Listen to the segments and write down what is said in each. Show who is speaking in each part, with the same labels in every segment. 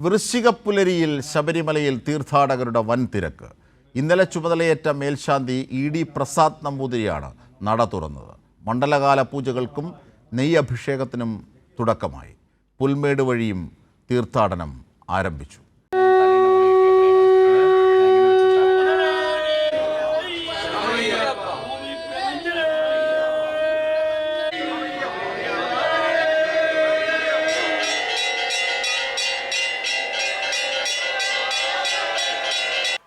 Speaker 1: വൃശ്ചികപ്പുലരിയിൽ ശബരിമലയിൽ തീർത്ഥാടകരുടെ വൻ തിരക്ക്. ഇന്നലെ ചുമതലയേറ്റ മേൽശാന്തി ഇ.ഡി. പ്രസാദ് നമ്പൂതിരിയാണ് നട തുറന്നത്. മണ്ഡലകാല പൂജകൾക്കും നെയ്യഭിഷേകത്തിനും തുടക്കമായി. പുൽമേട് വഴിയും തീർത്ഥാടനം ആരംഭിച്ചു.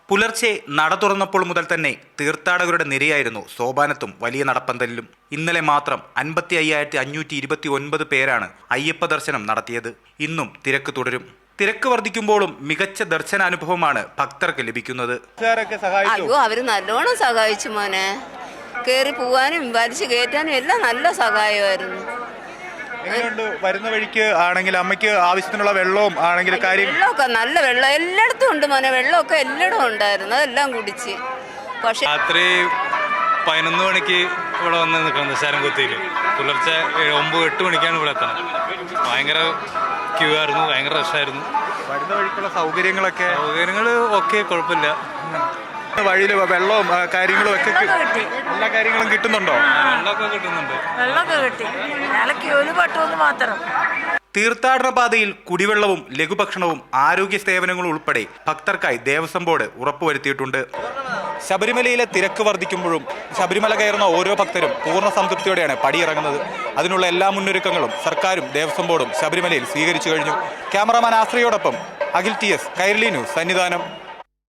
Speaker 2: പുലർച്ചെ നട തുറന്നപ്പോൾ മുതൽ തന്നെ തീർത്ഥാടകരുടെ നിരയായിരുന്നു സോപാനത്തും വലിയ നടപ്പന്തലിലും. ഇന്നലെ മാത്രം 55,529 പേരാണ് അയ്യപ്പ ദർശനം നടത്തിയത്. ഇന്നും തിരക്ക് തുടരും. തിരക്ക് വർദ്ധിക്കുമ്പോഴും മികച്ച ദർശനാനുഭവമാണ് ഭക്തർക്ക് ലഭിക്കുന്നത്.
Speaker 3: അയ്യോ, അവര് നല്ലോണം സഹായിച്ചു മോനെ. കയറി പോവാനും വലിച്ചു കയറ്റാനും എല്ലാം നല്ല സഹായമായിരുന്നു.
Speaker 2: വരുന്ന വഴിക്ക് ആണെങ്കിൽ അമ്മയ്ക്ക് ആവശ്യത്തിനുള്ള വെള്ളവും ആണെങ്കിൽ
Speaker 3: വെള്ളമൊക്കെ നല്ല വെള്ളം എല്ലായിടത്തും ഉണ്ട് മോനെ. വെള്ളമൊക്കെ എല്ലായിടും ഉണ്ടായിരുന്നു, അതെല്ലാം കുടിച്ച്. പക്ഷെ
Speaker 4: രാത്രി 11 മണിക്ക് ഇവിടെ വന്ന് നിൽക്കുന്നത് ശരംകുത്തിയിൽ. പുലർച്ചെ 9-8 മണിക്കാണ് ഇവിടെ എത്തണം. ഭയങ്കര ക്യൂ ആയിരുന്നു, ഭയങ്കര റഷായിരുന്നു.
Speaker 2: വരുന്ന വഴിക്കുള്ള സൗകര്യങ്ങൾ
Speaker 4: ഓക്കെ, കുഴപ്പമില്ല.
Speaker 2: വഴിയിൽ വെള്ളവും കാര്യങ്ങളും ഒക്കെ എല്ലാ കാര്യങ്ങളും കിട്ടുന്നുണ്ടോ?
Speaker 4: വെള്ളമൊക്കെ കിട്ടുന്നുണ്ട്.
Speaker 2: തീർത്ഥാടന പാതയിൽ കുടിവെള്ളവും ലഘുഭക്ഷണവും ആരോഗ്യ സേവനങ്ങളും ഉൾപ്പെടെ ഭക്തർക്കായി ദേവസ്വം ബോർഡ് ഉറപ്പുവരുത്തിയിട്ടുണ്ട്. ശബരിമലയിലെ തിരക്ക് വർദ്ധിക്കുമ്പോഴും ശബരിമല കയറുന്ന ഓരോ ഭക്തരും പൂർണ്ണ സംതൃപ്തിയോടെയാണ് പടിയിറങ്ങുന്നത്. അതിനുള്ള എല്ലാ മുന്നൊരുക്കങ്ങളും സർക്കാരും ദേവസ്വം ബോർഡും ശബരിമലയിൽ സ്വീകരിച്ചു കഴിഞ്ഞു. ക്യാമറാമാൻ ആശ്രയോടൊപ്പം അഖിൽ TS, കൈരളി ന്യൂസ്, സന്നിധാനം.